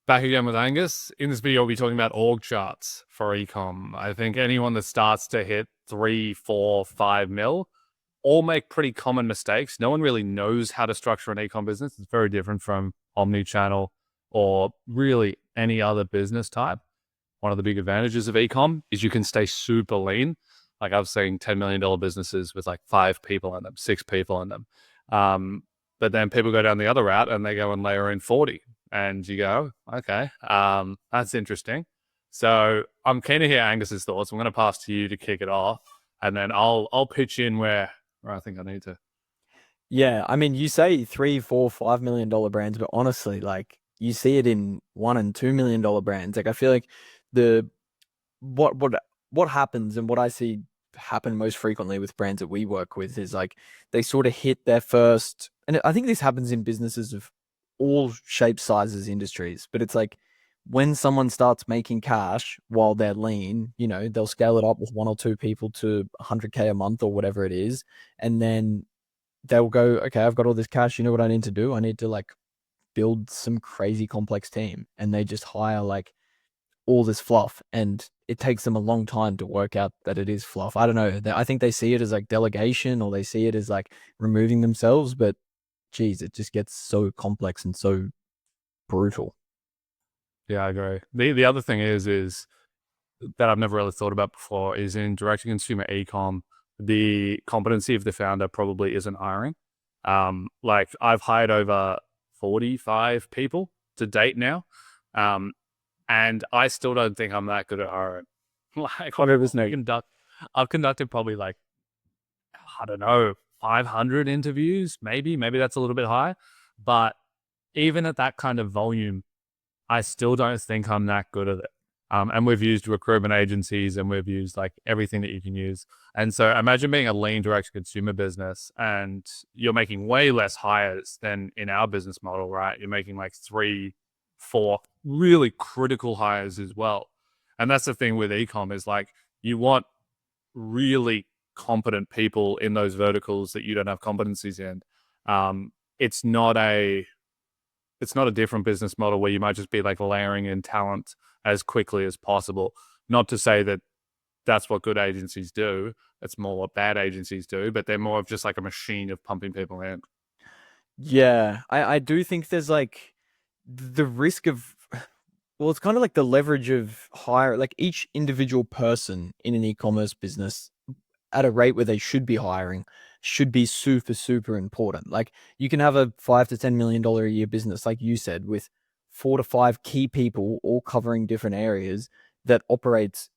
Back again with Angus. In this video, we'll be talking about org charts for ecom. I think anyone that starts to hit 3, 4, 5 mil all make pretty common mistakes. No one really knows how to structure an ecom business. It's very different from omni-channel or really any other business type. One of the big advantages of ecom is you can stay super lean. Like I've seen $10 million businesses with like 5 people in them, 6 people in them. But then people go down the other route and they go and layer in 40 and you go, okay, that's interesting. So I'm keen to hear Angus's thoughts. I'm going to pass to you to kick it off, and then I'll pitch in where I think I need to. Yeah, I mean, you say three, four, $5 million brands, but honestly, like you see it in $1 and $2 million brands. Like I feel like the what what what happens and what I see happen most frequently with brands that we work with is like they sort of hit their first, and I think this happens in businesses of all shapes, sizes, industries. But it's like when someone starts making cash while they're lean, they'll scale it up with one or two people to 100K a month or whatever it is, and then they'll go, okay, I've got all this cash. You know what I need to do? I need to like build some crazy complex team. And they just hire like all this fluff. And it takes them a long time to work out that it is fluff. I don't know. I think they see it as like delegation or they see it as like removing themselves. But geez, it just gets so complex and so brutal. Yeah, I agree. The other thing is that I've never really thought about before is in direct to consumer ecom, the competency of the founder probably isn't hiring. Like I've hired over 45 people to date now. Um, and I still don't think I'm that good at hiring. Like Whatever's I've conducted probably like, I don't know, 500 interviews, maybe that's a little bit high. But even at that kind of volume, I still don't think I'm that good at it. And we've used recruitment agencies and we've used like everything that you can use. And so imagine being a lean direct consumer business and you're making way less hires than in our business model, right? You're making like 3, 4 really critical hires as well. And that's the thing with ecom is like you want really competent people in those verticals that you don't have competencies in. Um, it's not a it's not a different business model where you might just be like layering in talent as quickly as possible. Not to say that that's what good agencies do. It's more what bad agencies do, but they're more of just like a machine of pumping people in. Yeah, I do think there's like the risk of, well, it's kind of like the leverage of hire, like each individual person in an e-commerce business at a rate where they should be hiring should be super, super important. Like you can have a $5 to $10 million a year business, like you said, with 4 to 5 key people all covering different areas that operates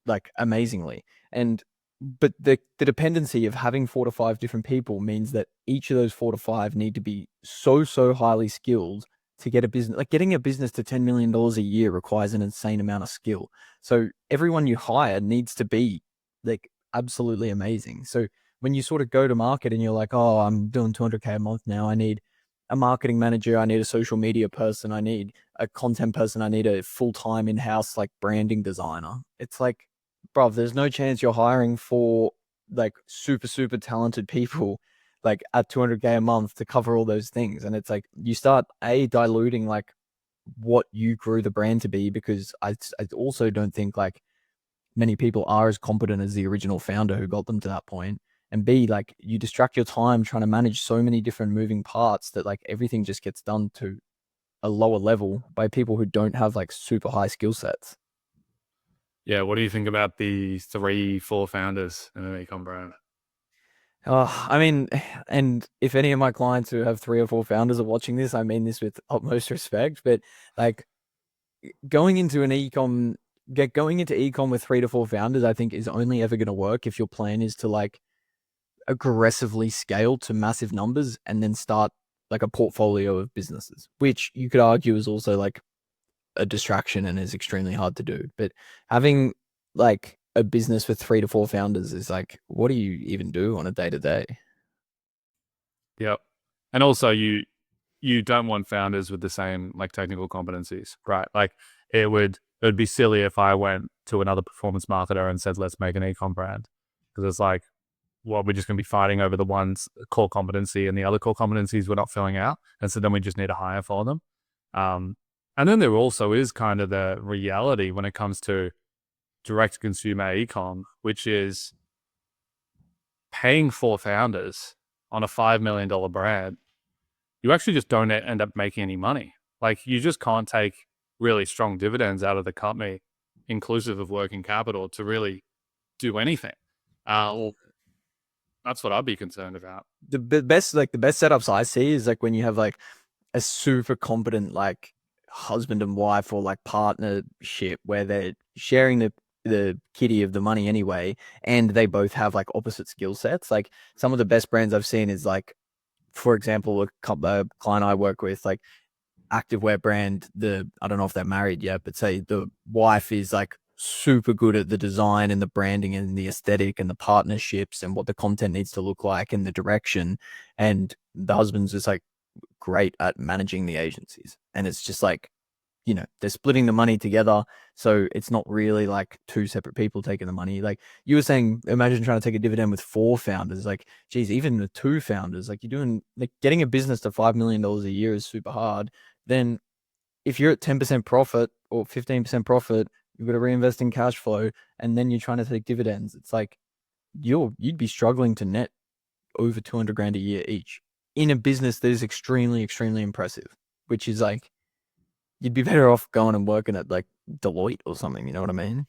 like amazingly. And but the dependency of having 4 to 5 different people means that each of those 4 to 5 need to be so highly skilled to get a business. Like getting a business to $10 million a year requires an insane amount of skill. So everyone you hire needs to be like absolutely amazing. So when you sort of go to market and you're like, oh, I'm doing 200K a month now, I need a marketing manager, I need a social media person, I need a content person, I need a full-time in-house like branding designer. It's like, bro, there's no chance you're hiring for like super, super talented people like at 200K a month to cover all those things. And it's like you start diluting like what you grew the brand to be, because I also don't think like many people are as competent as the original founder who got them to that point. And B, like you distract your time trying to manage so many different moving parts that like everything just gets done to a lower level by people who don't have like super high skill sets. Yeah, what do you think about the 3, 4 founders in an ecom brand? I mean, and if any of my clients who have 3 or 4 founders are watching this, I mean this with utmost respect, but like going into an ecom, going into ecom with 3 to 4 founders, I think is only ever going to work if your plan is to like aggressively scale to massive numbers and then start like a portfolio of businesses, which you could argue is also like a distraction and is extremely hard to do. But having like a business with 3 to 4 founders is like, what do you even do on a day to day? Yep. And also you don't want founders with the same like technical competencies, right? Like it would be silly if I went to another performance marketer and said, let's make an ecom brand. Because it's like, well, we're just going to be fighting over the one's core competency and the other core competencies we're not filling out. And so then we just need to hire for them. Um, And then there also is kind of the reality when it comes to direct consumer ecom, which is paying for founders on a $5 million brand. You actually just don't end up making any money. Like you just can't take really strong dividends out of the company, inclusive of working capital, to really do anything. Well, that's what I'd be concerned about. The best setups I see is like when you have like a super competent like husband and wife or like partnership where they're sharing the kitty of the money anyway, and they both have like opposite skill sets. Like some of the best brands I've seen is like, for example, a client I work with, like activewear brand, I don't know if they're married yet, but say the wife is like super good at the design and the branding and the aesthetic and the partnerships and what the content needs to look like and the direction. And the husband's just like great at managing the agencies. And it's just like, they're splitting the money together. So it's not really like two separate people taking the money. Like you were saying, imagine trying to take a dividend with 4 founders. Like, geez, even the 2 founders, like you're doing, like getting a business to $5 million a year is super hard. Then if you're at 10% profit or 15% profit, you've got to reinvest in cash flow, and then you're trying to take dividends. It's like you'd be struggling to net over 200 grand a year each in a business that is extremely, extremely impressive, which is like, you'd be better off going and working at like Deloitte or something. You know what I mean?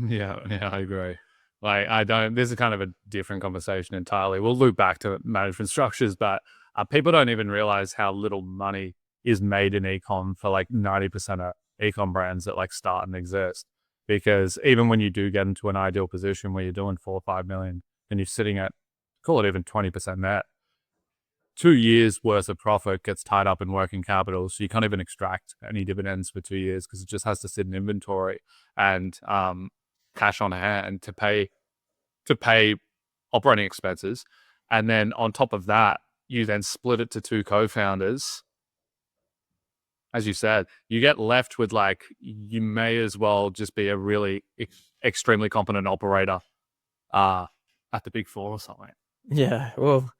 Yeah, I agree. Like, I don't, this is kind of a different conversation entirely. We'll loop back to management structures, but people don't even realize how little money is made in ecom for like 90% of ecom brands that like start and exist. Because even when you do get into an ideal position where you're doing 4 or 5 million and you're sitting at, call it even 20% net, 2 years worth of profit gets tied up in working capital. So you can't even extract any dividends for 2 years because it just has to sit in inventory and cash on hand to pay operating expenses. And then on top of that, you then split it to two co-founders. As you said, you get left with like, you may as well just be a really extremely competent operator at the Big Four or something. Yeah. Well,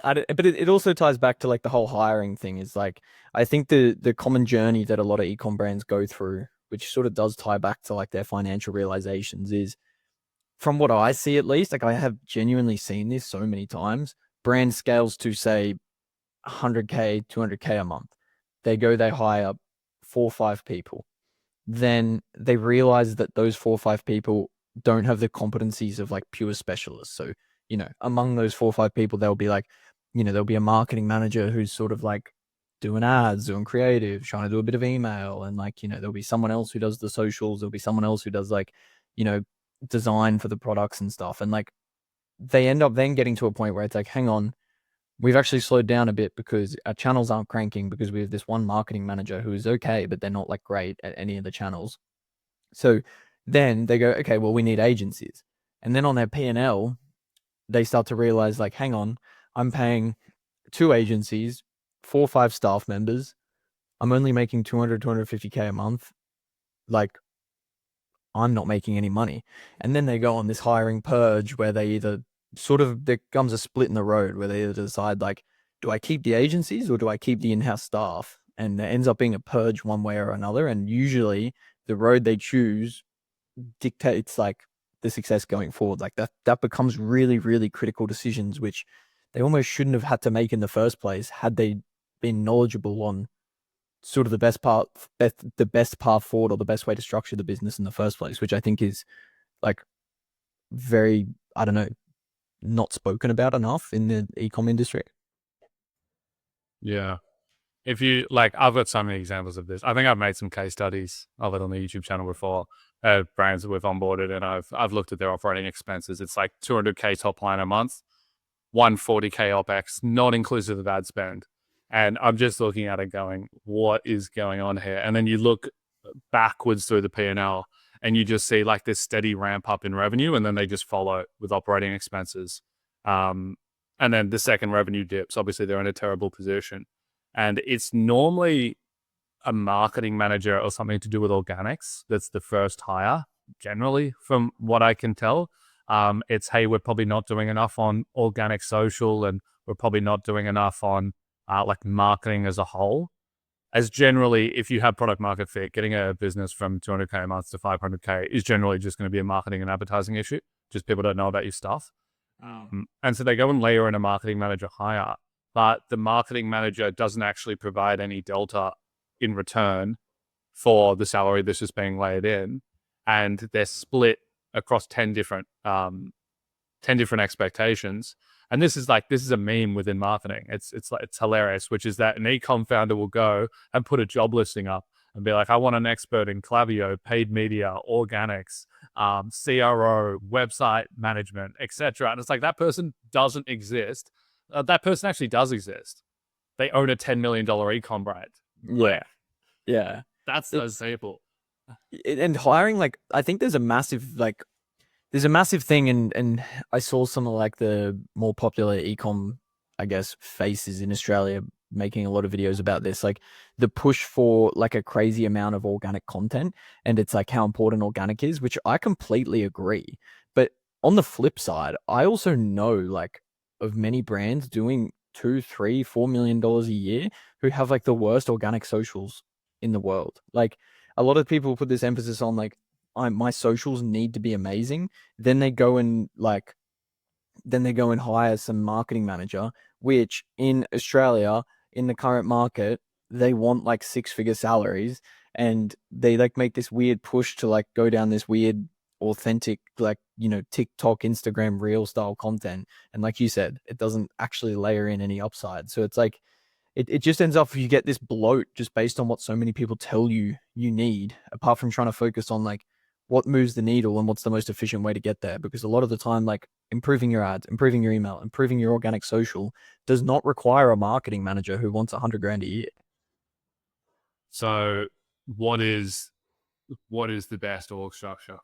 but it also ties back to like the whole hiring thing. Is like, I think the common journey that a lot of ecom brands go through, which sort of does tie back to like their financial realizations, is, from what I see at least, like I have genuinely seen this so many times. Brand scales to say 100K, 200K a month. They hire 4 or 5 people. Then they realize that those 4 or 5 people don't have the competencies of like pure specialists. So, among those 4 or 5 people, there'll be like, there'll be a marketing manager who's sort of like doing ads, doing creative, trying to do a bit of email. And like, there'll be someone else who does the socials. There'll be someone else who does like, you know, design for the products and stuff. And like, they end up then getting to a point where it's like, hang on, we've actually slowed down a bit because our channels aren't cranking because we have this one marketing manager who is okay, but they're not like great at any of the channels. So then they go, okay, well, we need agencies. And then on their P&L, they start to realize like, hang on, I'm paying 2 agencies, 4 or 5 staff members. I'm only making 200, 250K a month. Like, I'm not making any money. And then they go on this hiring purge where they either there comes a split in the road where they either decide like, do I keep the agencies or do I keep the in-house staff? And there ends up being a purge one way or another. And usually the road they choose dictates like the success going forward. Like that becomes really, really critical decisions, which they almost shouldn't have had to make in the first place had they been knowledgeable on sort of the best path forward or the best way to structure the business in the first place, which I think is like very, I don't know, not spoken about enough in the ecom industry. Yeah. If you like, I've got so many examples of this. I think I've made some case studies of it on the YouTube channel before. Brands that we've onboarded, and I've looked at their operating expenses. It's like 200K top line a month, 140K OPEX, not inclusive of ad spend. And I'm just looking at it going, what is going on here? And then you look backwards through the P&L and you just see like this steady ramp up in revenue, and then they just follow with operating expenses. And then the second revenue dips. Obviously, they're in a terrible position. And it's normally a marketing manager or something to do with organics. That's the first hire, generally, from what I can tell. It's, hey, we're probably not doing enough on organic social, and we're probably not doing enough on like marketing as a whole. as generally, if you have product market fit, getting a business from 200K a month to 500K is generally just going to be a marketing and advertising issue. Just people don't know about your stuff. And so they go and layer in a marketing manager hire, but the marketing manager doesn't actually provide any delta in return for the salary that's just being laid in. And they're split across 10 different expectations. And this is a meme within marketing. It's hilarious, which is that an ecom founder will go and put a job listing up and be like, I want an expert in Klaviyo, paid media, organics, CRO, website management, etc. And it's like that person doesn't exist. That person actually does exist. They own a $10 million ecom brand. Yeah. Yeah. That's so simple. And hiring, like, I think there's a massive thing, and I saw some of like the more popular ecom, I guess, faces in Australia making a lot of videos about this, like the push for like a crazy amount of organic content, and it's like how important organic is, which I completely agree. But on the flip side, I also know like of many brands doing 2, 3, $4 million a year who have like the worst organic socials in the world. Like a lot of people put this emphasis on like my socials need to be amazing. Then they go and hire some marketing manager, which in Australia, in the current market, they want like 6-figure salaries, and they like make this weird push to like go down this weird authentic, like, TikTok, Instagram reel style content. And like you said, it doesn't actually layer in any upside. So it's like it just ends up, you get this bloat just based on what so many people tell you you need, apart from trying to focus on like what moves the needle and what's the most efficient way to get there. Because a lot of the time, like improving your ads, improving your email, improving your organic social does not require a marketing manager who wants 100 grand a year. So what is the best org structure?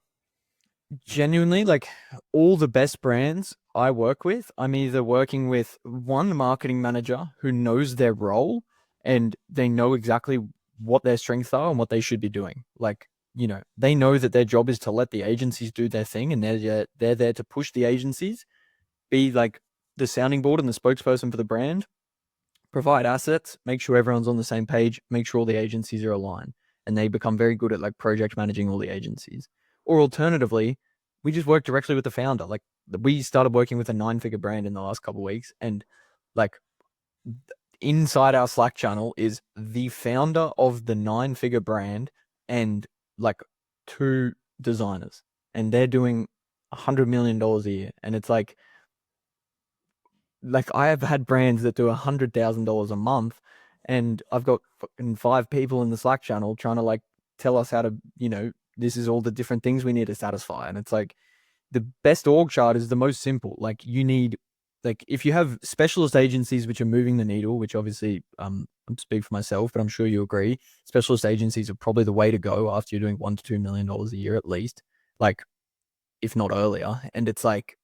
Genuinely, like all the best brands I work with, I'm either working with one marketing manager who knows their role and they know exactly what their strengths are and what they should be doing. Like, they know that their job is to let the agencies do their thing, and they're there to push the agencies, be like the sounding board and the spokesperson for the brand, provide assets, make sure everyone's on the same page, make sure all the agencies are aligned, and they become very good at like project managing all the agencies. Or alternatively, we just work directly with the founder. Like we started working with a 9-figure brand in the last couple of weeks, and like inside our Slack channel is the founder of the 9-figure brand and like 2 designers, and they're doing $100 million a year. And it's like I have had brands that do $100,000 a month, and I've got fucking 5 people in the Slack channel trying to like tell us how to, this is all the different things we need to satisfy. And it's like the best org chart is the most simple. Like you need, like if you have specialist agencies which are moving the needle, which obviously I'm speak for myself, but I'm sure you agree, specialist agencies are probably the way to go after you're doing $1 to $2 million a year at least, like if not earlier. And it's like,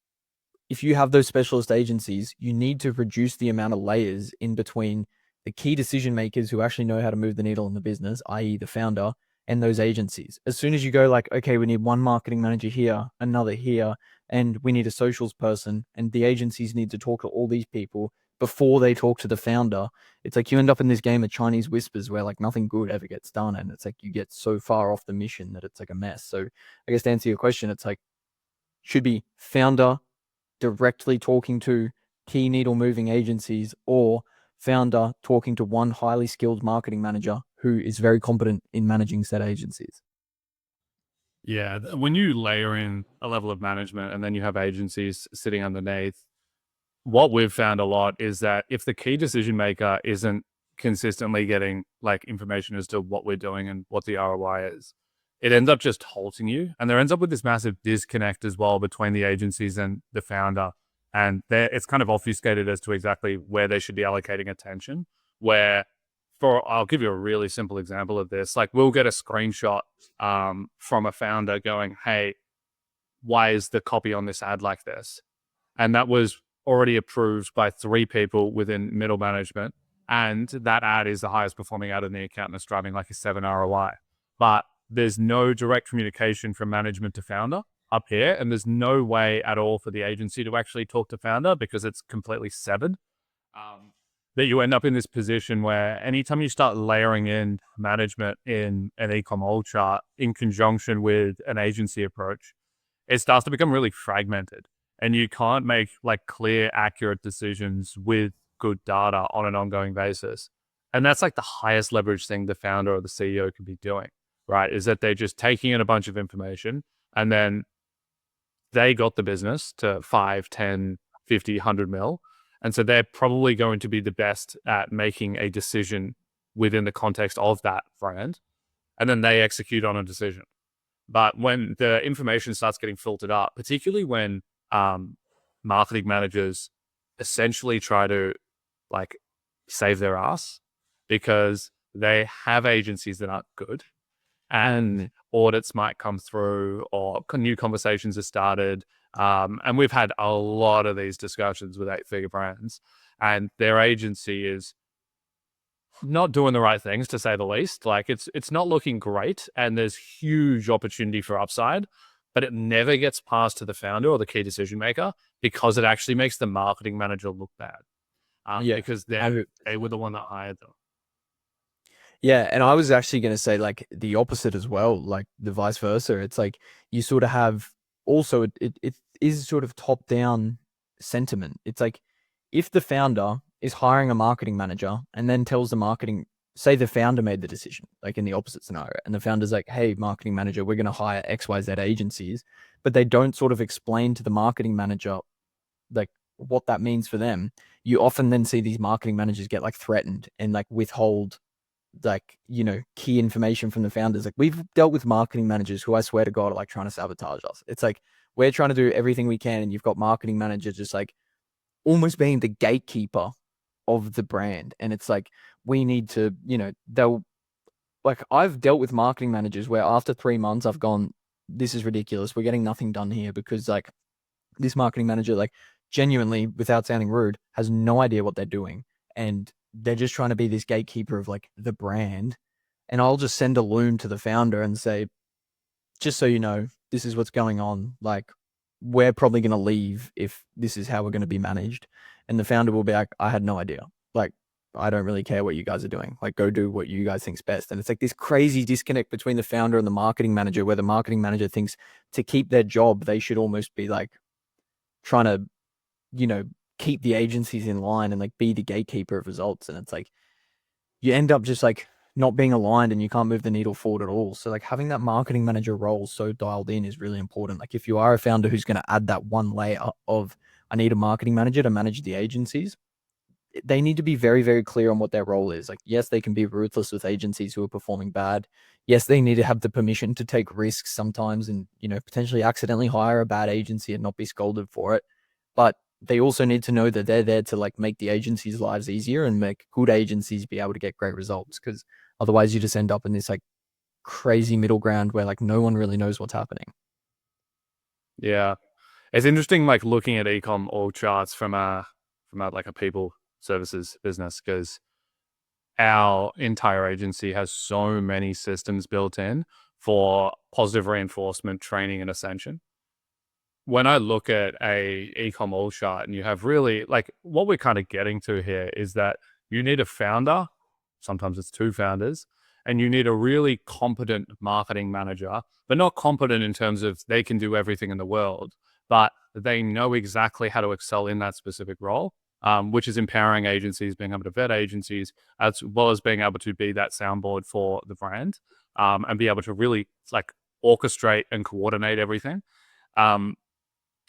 if you have those specialist agencies, you need to reduce the amount of layers in between the key decision makers who actually know how to move the needle in the business, i.e. the founder, and those agencies. As soon as you go like, okay, we need one marketing manager here, another here, and we need a socials person, and the agencies need to talk to all these people before they talk to the founder, it's like you end up in this game of Chinese whispers where like nothing good ever gets done, and it's like you get so far off the mission that it's like a mess. So I guess to answer your question, it's like should be founder directly talking to key needle moving agencies, or founder talking to one highly skilled marketing manager who is very competent in managing said agencies. Yeah, when you layer in a level of management and then you have agencies sitting underneath, what we've found a lot is that if the key decision maker isn't consistently getting like information as to what we're doing and what the ROI is, it ends up just halting you. And there ends up with this massive disconnect as well between the agencies and the founder. And it's kind of obfuscated as to exactly where they should be allocating attention. Where, I'll give you a really simple example of this. Like we'll get a screenshot from a founder going, hey, why is the copy on this ad like this? And that was already approved by 3 people within middle management. And that ad is the highest performing ad in the account and it's driving like a 7 ROI. But there's no direct communication from management to founder up here. And there's no way at all for the agency to actually talk to founder because it's completely severed. that you end up in this position where anytime you start layering in management in an ecom org chart in conjunction with an agency approach, it starts to become really fragmented, and you can't make like clear, accurate decisions with good data on an ongoing basis. And that's like the highest leverage thing the founder or the CEO can be doing, right? Is that they're just taking in a bunch of information, and then they got the business to 5, 10, 50, 100 mil. And so they're probably going to be the best at making a decision within the context of that brand. And then they execute on a decision. But when the information starts getting filtered up, particularly when marketing managers essentially try to like save their ass because they have agencies that aren't good, and audits might come through or new conversations are started. And we've had a lot of these discussions with 8-figure brands, and their agency is not doing the right things, to say the least. Like it's not looking great, and there's huge opportunity for upside, but it never gets passed to the founder or the key decision maker because it actually makes the marketing manager look bad. Yeah. Because they were the one that hired them. Yeah, and I was actually going to say like the opposite as well, like the vice versa. It's like you sort of have also it is sort of top down sentiment. It's like if the founder is hiring a marketing manager and then tells the marketing, say the founder made the decision, like in the opposite scenario, and the founder's like, "Hey, marketing manager, we're going to hire XYZ agencies," but they don't sort of explain to the marketing manager like what that means for them. You often then see these marketing managers get like threatened and like withhold like, you know, key information from the founders. Like we've dealt with marketing managers who I swear to God are like trying to sabotage us. It's like we're trying to do everything we can, and you've got marketing managers just like almost being the gatekeeper of the brand. And it's like we need to, you know, they'll like I've dealt with marketing managers where after 3 months I've gone, this is ridiculous. We're getting nothing done here because like this marketing manager, like genuinely, without sounding rude, has no idea what they're doing. And they're just trying to be this gatekeeper of like the brand. And I'll just send a loon to the founder and say, just so you know, this is what's going on. Like, we're probably going to leave if this is how we're going to be managed. And the founder will be like, I had no idea. Like, I don't really care what you guys are doing. Like, go do what you guys think's best. And it's like this crazy disconnect between the founder and the marketing manager, where the marketing manager thinks to keep their job, they should almost be like trying to, you know, keep the agencies in line and like be the gatekeeper of results. And it's like you end up just like not being aligned and you can't move the needle forward at all. So like having that marketing manager role so dialed in is really important. Like if you are a founder who's going to add that one layer of I need a marketing manager to manage the agencies, they need to be very, very clear on what their role is. Like, yes, they can be ruthless with agencies who are performing bad. Yes, they need to have the permission to take risks sometimes and, you know, potentially accidentally hire a bad agency and not be scolded for it. But they also need to know that they're there to like make the agencies' lives easier and make good agencies be able to get great results. Because otherwise you just end up in this like crazy middle ground where like no one really knows what's happening. Yeah. It's interesting, like looking at ecom org charts from a like a people services business, because our entire agency has so many systems built in for positive reinforcement, training, and ascension. When I look at a ecom org chart, and you have really like what we're kind of getting to here is that you need a founder, sometimes it's two founders, and you need a really competent marketing manager, but not competent in terms of they can do everything in the world, but they know exactly how to excel in that specific role, which is empowering agencies, being able to vet agencies, as well as being able to be that soundboard for the brand, and be able to really like orchestrate and coordinate everything. Um,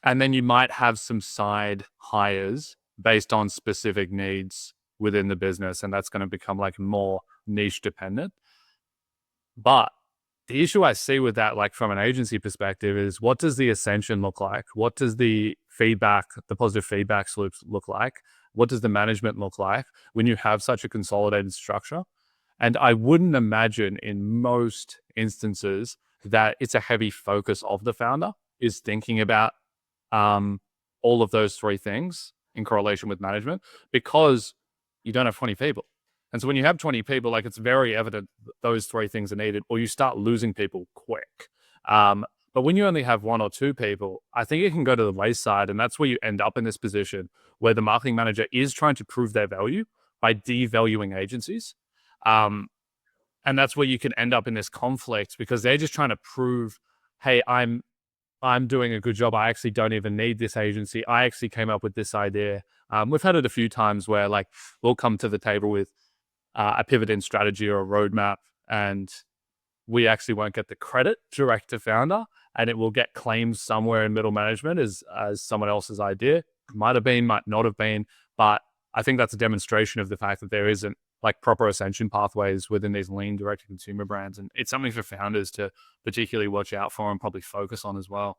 and then you might have some side hires based on specific needs within the business, and that's going to become like more niche dependent. But the issue I see with that, like from an agency perspective, is what does the ascension look like? What does the feedback, the positive feedback loops look like? What does the management look like when you have such a consolidated structure? And I wouldn't imagine in most instances that it's a heavy focus of the founder is thinking about all of those three things in correlation with management, because you don't have 20 people. And so when you have 20 people, like it's very evident that those three things are needed, or you start losing people quick. But when you only have one or two people, I think it can go to the wayside. And that's where you end up in this position where the marketing manager is trying to prove their value by devaluing agencies. Um, and that's where you can end up in this conflict because they're just trying to prove, hey, I'm doing a good job. I actually don't even need this agency. I actually came up with this idea. We've had it a few times where like we'll come to the table with a pivot in strategy or a roadmap, and we actually won't get the credit direct to founder, and it will get claimed somewhere in middle management as someone else's idea. Might have been, might not have been, but I think that's a demonstration of the fact that there isn't like proper ascension pathways within these lean direct to consumer brands, and it's something for founders to particularly watch out for and probably focus on as well.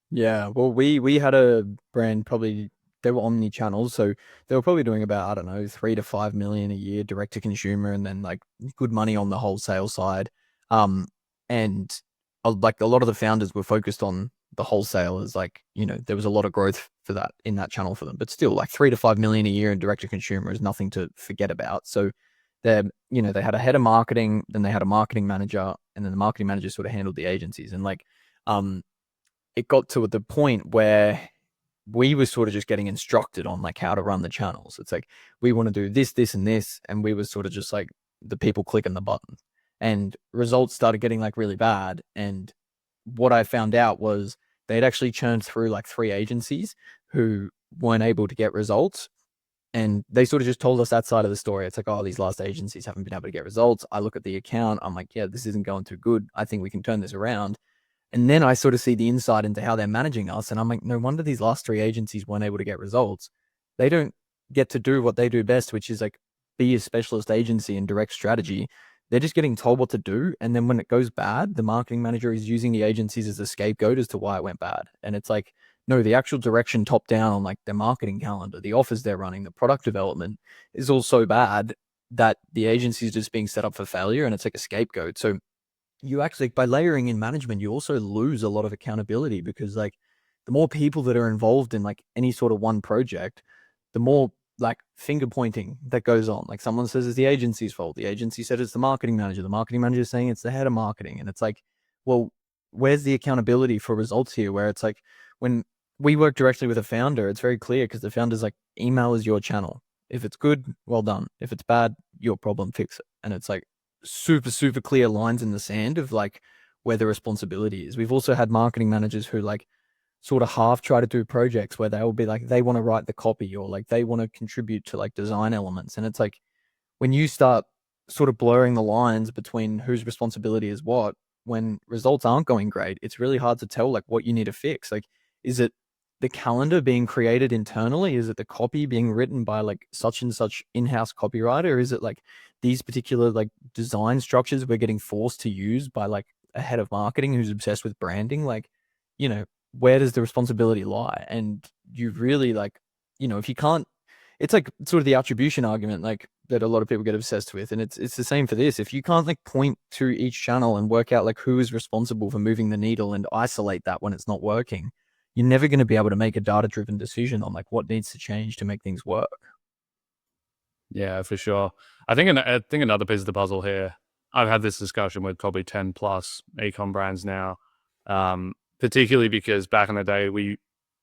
Yeah, well, we had a brand probably they were omni channels, so they were probably doing about, I don't know, 3 to 5 million a year direct to consumer, and then like good money on the wholesale side. And like a lot of the founders were focused on the wholesalers, like there was a lot of growth for that in that channel for them, but still like 3 to 5 million a year in direct to consumer is nothing to forget about. So they had a head of marketing, then they had a marketing manager, and then the marketing manager sort of handled the agencies, and like um it got to the point where we were sort of just getting instructed on like how to run the channels. It's like we want to do this, this, and this, and we were sort of just like the people clicking the button, and results started getting like really bad. And what I found out was they'd actually churned through like 3 agencies who weren't able to get results. And they sort of just told us that side of the story. It's like, oh, these last agencies haven't been able to get results. I look at the account. I'm like, yeah, this isn't going too good. I think we can turn this around. And then I sort of see the insight into how they're managing us. And I'm like, no wonder these last 3 agencies weren't able to get results. They don't get to do what they do best, which is like be a specialist agency and direct strategy. They're just getting told what to do. And then when it goes bad, the marketing manager is using the agencies as a scapegoat as to why it went bad. And it's like, no, the actual direction top down on like their marketing calendar, the offers they're running, the product development is all so bad that the agency is just being set up for failure, and it's like a scapegoat. So you actually, by layering in management, you also lose a lot of accountability, because like the more people that are involved in like any sort of one project, the more like finger pointing that goes on. Like someone says it's the agency's fault, the agency said it's the marketing manager is saying it's the head of marketing. And it's like, well, where's the accountability for results here? Where it's like, when we work directly with a founder, it's very clear, because the founder's like, email is your channel. If it's good, well done. If it's bad, your problem, fix it. And it's like super, super clear lines in the sand of like where the responsibility is. We've also had marketing managers who like sort of half try to do projects where they'll be like, they want to write the copy, or like they want to contribute to like design elements. And it's like, when you start sort of blurring the lines between whose responsibility is what, when results aren't going great, it's really hard to tell like what you need to fix. Like, is it the calendar being created internally? Is it the copy being written by like such and such in-house copywriter? Is it like these particular like design structures we're getting forced to use by like a head of marketing who's obsessed with branding? Like, where does the responsibility lie? And you really like, if you can't, it's like sort of the attribution argument, like that a lot of people get obsessed with. And it's the same for this. If you can't like point to each channel and work out like who is responsible for moving the needle and isolate that when it's not working, you're never going to be able to make a data-driven decision on like what needs to change to make things work. Yeah, for sure. I think another piece of the puzzle here. I've had this discussion with probably 10 plus ecom brands now, particularly because back in the day we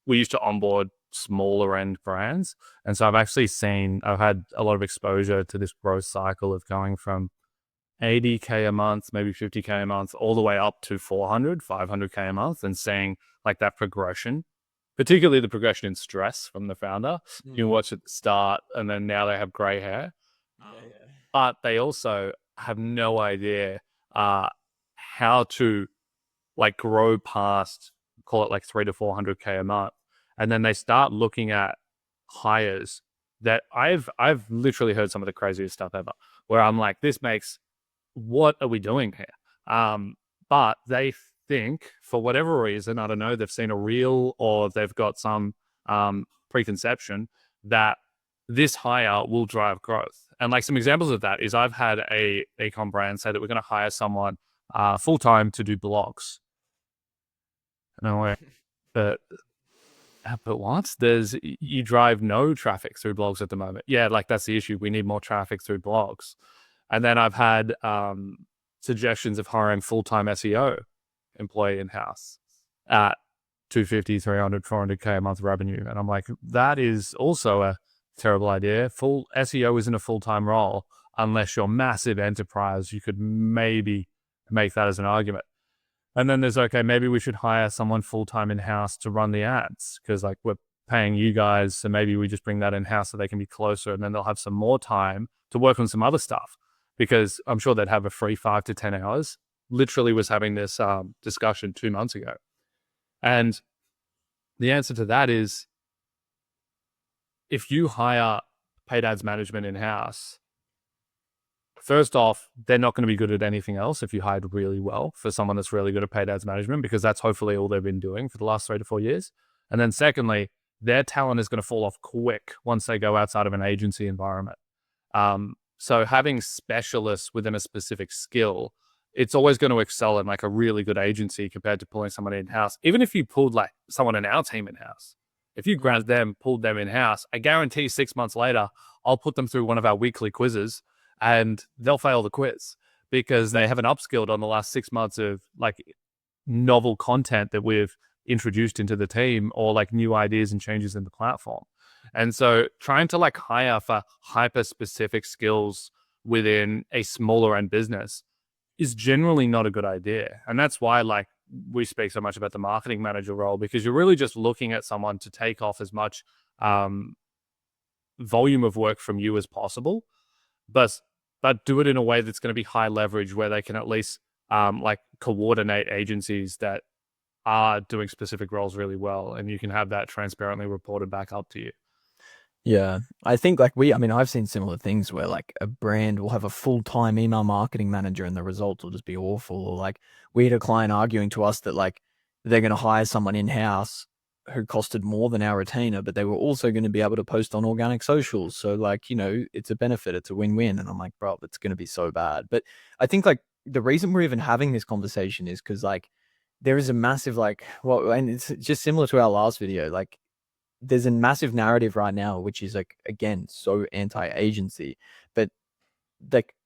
used to onboard smaller end brands, and so I've had a lot of exposure to this growth cycle of going from 80K a month, maybe 50K a month, all the way up to 400, 500K a month, and seeing like that progression, particularly the progression in stress from the founder. You watch at the start, and then now they have gray hair. Yeah. But they also have no idea how to like grow past, call it like 3 to 400K a month. And then they start looking at hires that I've literally heard some of the craziest stuff ever, where I'm like, what are we doing here? But they think for whatever reason, I don't know, they've seen a reel or they've got some preconception that this hire will drive growth. And like some examples of that is I've had a ecom brand say that we're going to hire someone full time to do blogs. No way. But what? You drive no traffic through blogs at the moment. Yeah, like that's the issue. We need more traffic through blogs. And then I've had suggestions of hiring full-time SEO employee in-house at 250, 300, 400K a month revenue. And I'm like, that is also a terrible idea. Full SEO isn't a full-time role unless you're massive enterprise. You could maybe make that as an argument. And then there's, okay, maybe we should hire someone full-time in-house to run the ads because like we're paying you guys. So maybe we just bring that in-house so they can be closer and then they'll have some more time to work on some other stuff because I'm sure they'd have a free 5 to 10 hours. Literally was having this discussion 2 months ago. And the answer to that is if you hire paid ads management in-house, first off, they're not going to be good at anything else if you hired really well for someone that's really good at paid ads management, because that's hopefully all they've been doing for the last 3 to 4 years. And then secondly, their talent is going to fall off quick once they go outside of an agency environment. So having specialists within a specific skill, it's always going to excel in like a really good agency compared to pulling someone in-house. Even if you pulled like someone in our team in-house, if you grabbed them, pulled them in-house, I guarantee 6 months later, I'll put them through one of our weekly quizzes and they'll fail the quiz because they haven't upskilled on the last 6 months of like novel content that we've introduced into the team or like new ideas and changes in the platform. And so trying to like hire for hyper specific skills within a smaller end business is generally not a good idea. And that's why like we speak so much about the marketing manager role, because you're really just looking at someone to take off as much volume of work from you as possible, but do it in a way that's going to be high leverage where they can at least like coordinate agencies that are doing specific roles really well, and you can have that transparently reported back up to you. Yeah, I think like I've seen similar things where like a brand will have a full-time email marketing manager and the results will just be awful. Or like we had a client arguing to us that like they're going to hire someone in-house who costed more than our retainer, but they were also going to be able to post on organic socials. So like, it's a benefit, it's a win-win. And I'm like, bro, it's going to be so bad. But I think like the reason we're even having this conversation is because like there is a massive like, well, and it's just similar to our last video, like there's a massive narrative right now, which is like, again, so anti-agency, but like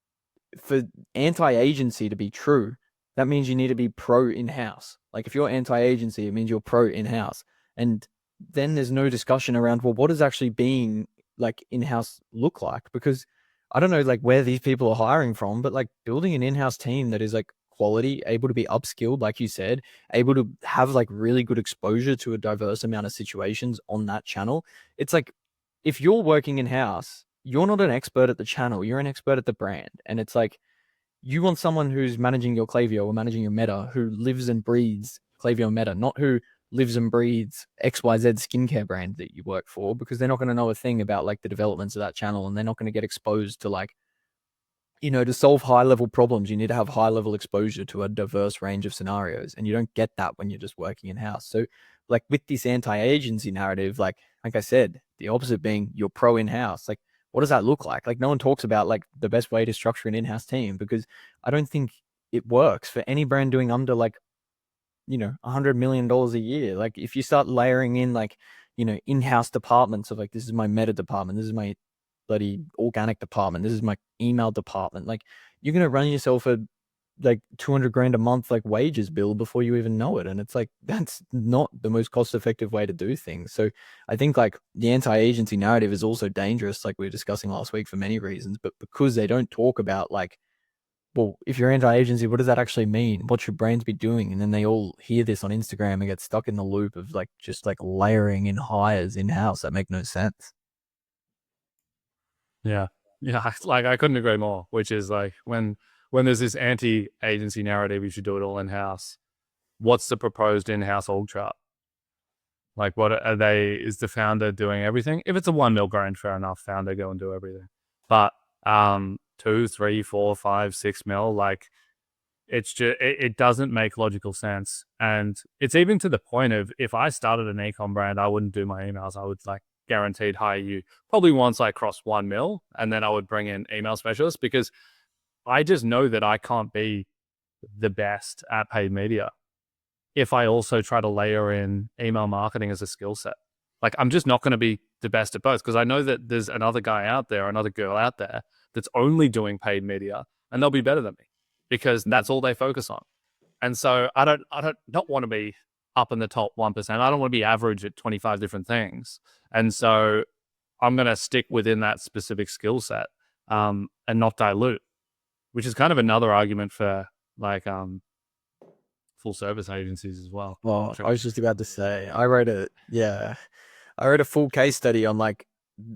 for anti-agency to be true, that means you need to be pro in-house. Like if you're anti-agency, it means you're pro in-house. And then there's no discussion around, well, what does actually being like in-house look like? Because I don't know like where these people are hiring from, but like building an in-house team that is like quality, able to be upskilled, like you said, able to have like really good exposure to a diverse amount of situations on that channel. It's like if you're working in-house, you're not an expert at the channel, you're an expert at the brand. And it's like you want someone who's managing your Klaviyo or managing your meta, who lives and breathes Klaviyo meta, not who lives and breathes XYZ skincare brand that you work for, because they're not going to know a thing about like the developments of that channel, and they're not going to get exposed to like, to solve high level problems, you need to have high level exposure to a diverse range of scenarios. And you don't get that when you're just working in house. So like with this anti-agency narrative, like I said, the opposite being you're pro in-house, like what does that look like? Like no one talks about like the best way to structure an in-house team, because I don't think it works for any brand doing under like, $100 million a year. Like if you start layering in like, in-house departments of like, this is my meta department, this is my bloody organic department, this is my email department, like you're going to run yourself a like 200 grand a month like wages bill before you even know it. And it's like that's not the most cost effective way to do things. So I think like the anti-agency narrative is also dangerous, like we were discussing last week, for many reasons, but because they don't talk about like, well, if you're anti-agency, what does that actually mean? What should brands be doing? And then they all hear this on Instagram and get stuck in the loop of like just like layering in hires in-house that make no sense. Yeah. Yeah. Like I couldn't agree more, which is like when there's this anti-agency narrative, you should do it all in-house. What's the proposed in-house org chart? Like what are they, is the founder doing everything? If it's a 1 mil grant, fair enough, founder go and do everything. But 2, 3, 4, 5, 6 mil, like it's just, it doesn't make logical sense. And it's even to the point of if I started an ecom brand, I wouldn't do my emails. I would like guaranteed hire you probably once I cross 1 mil, and then I would bring in email specialists, because I just know that I can't be the best at paid media if I also try to layer in email marketing as a skill set. Like I'm just not going to be the best at both, because I know that there's another guy out there, another girl out there that's only doing paid media, and they'll be better than me because that's all they focus on. And so I don't not want to be up in the top 1%. I don't want to be average at 25 different things. And so I'm going to stick within that specific skill set, and not dilute, which is kind of another argument for like full service agencies as well. Well, Sure. I was just about to say, I wrote a full case study on like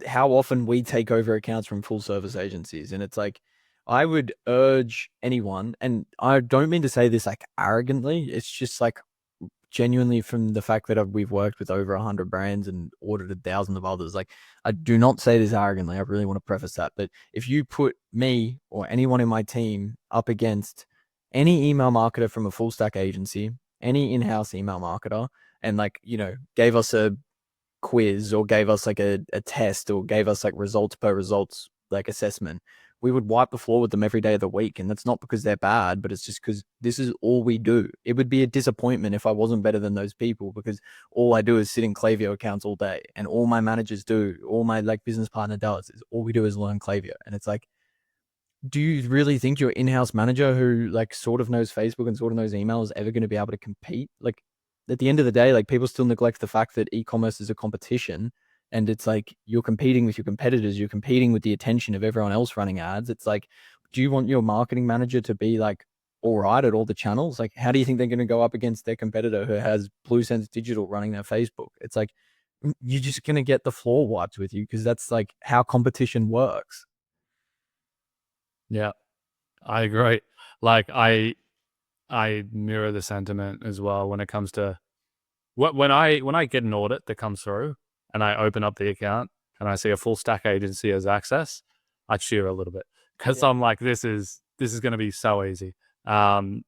how often we take over accounts from full service agencies. And it's like, I would urge anyone, and I don't mean to say this like arrogantly, it's just like genuinely from the fact that we've worked with over 100 brands and audited thousands of others. Like, I do not say this arrogantly. I really want to preface that. But if you put me or anyone in my team up against any email marketer from a full stack agency, any in-house email marketer, and like, gave us a quiz or gave us like a test or gave us like results per results like assessment, we would wipe the floor with them every day of the week. And that's not because they're bad, but it's just because this is all we do. It would be a disappointment if I wasn't better than those people, because all I do is sit in Klaviyo accounts all day, and all my managers do, all my like business partner does, is all we do is learn Klaviyo. And it's like, do you really think your in-house manager who like sort of knows Facebook and sort of knows email is ever going to be able to compete? Like, at the end of the day, like, people still neglect the fact that e-commerce is a competition, and it's like you're competing with your competitors, you're competing with the attention of everyone else running ads. It's like, do you want your marketing manager to be like all right at all the channels? Like, how do you think they're going to go up against their competitor who has Blue Sense Digital running their Facebook? It's like, you're just going to get the floor wiped with you, because that's like how competition works. Yeah, I agree. Like I mirror the sentiment as well when it comes to when I get an audit that comes through and I open up the account and I see a full stack agency as access, I cheer a little bit because Yeah. I'm like, this is going to be so easy. Um,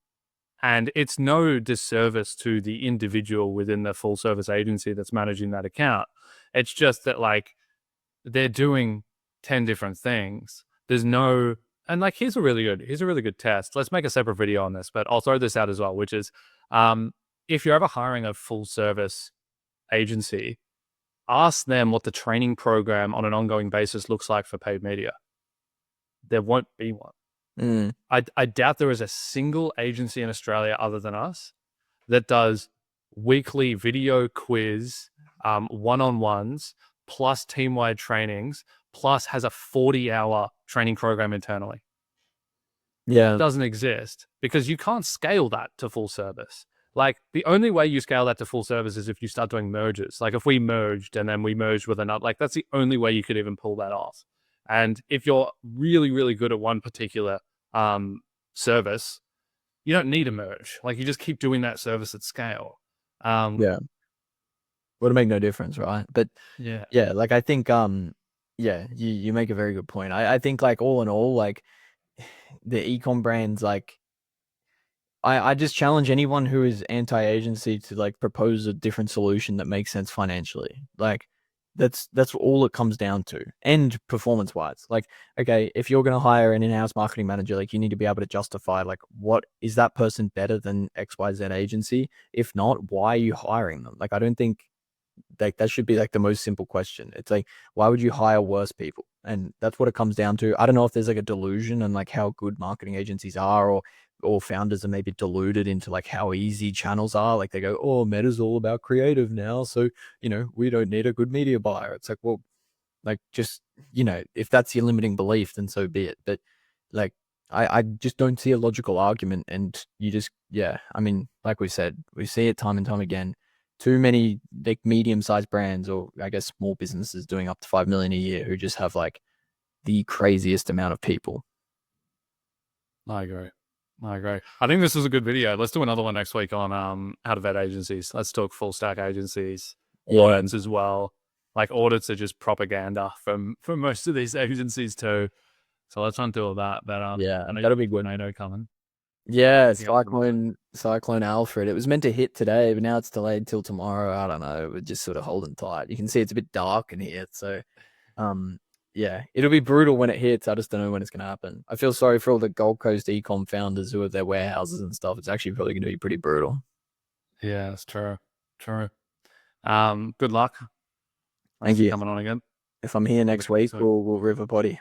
and it's no disservice to the individual within the full service agency that's managing that account. It's just that like they're doing 10 different things. There's no, and like here's a really good test. Let's make a separate video on this, but I'll throw this out as well, which is if you're ever hiring a full service agency, ask them what the training program on an ongoing basis looks like for paid media. There won't be one. Mm. I doubt there is a single agency in Australia other than us that does weekly video quiz, one-on-ones, plus team-wide trainings, plus has a 40-hour training program internally. Yeah. Doesn't exist because you can't scale that to full service. Like the only way you scale that to full service is if you start doing mergers. Like if we merged and then we merged with another, like that's the only way you could even pull that off. And if you're really, really good at one particular service, you don't need a merge. Like you just keep doing that service at scale. Yeah. Would make no difference, right? But Yeah. yeah, like I think yeah, you make a very good point. I think like all in all, like the ecom brands, like I just challenge anyone who is anti-agency to like propose a different solution that makes sense financially. Like that's all it comes down to. And performance wise. Like, okay, if you're gonna hire an in-house marketing manager, like you need to be able to justify like, what is that person better than XYZ agency? If not, why are you hiring them? Like, I don't think like that should be like the most simple question. It's like, why would you hire worse people? And that's what it comes down to. I don't know if there's like a delusion and like how good marketing agencies are, or founders are maybe deluded into like how easy channels are. Like they go, oh, Meta's all about creative now, so we don't need a good media buyer. It's like, well, like just if that's your limiting belief, then so be it. But like I just don't see a logical argument, and you just I mean, like we said, we see it time and time again. Too many like medium-sized brands, or I guess small businesses, doing up to 5 million a year, who just have like the craziest amount of people. I agree. I agree. I think this was a good video. Let's do another one next week on how to vet agencies. Let's talk full stack agencies, Yeah. audits as well. Like audits are just propaganda from most of these agencies too. So let's not do all that. But Yeah, I know you that'll be got good. tornado coming. Yeah, Anything else you want to say? Cyclone Alfred. It was meant to hit today, but now it's delayed till tomorrow. I don't know. We're just sort of holding tight. You can see it's a bit dark in here, so um, yeah, it'll be brutal when it hits. I just don't know when it's gonna happen. I feel sorry for all the Gold Coast ecom founders who have their warehouses and stuff. It's actually probably going to be pretty brutal. Yeah, that's true. True. Good luck. Thanks Thank for you. coming on again. If I'm here We'll next catch you week, soon. we'll river potty.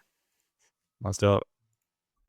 Let's do it.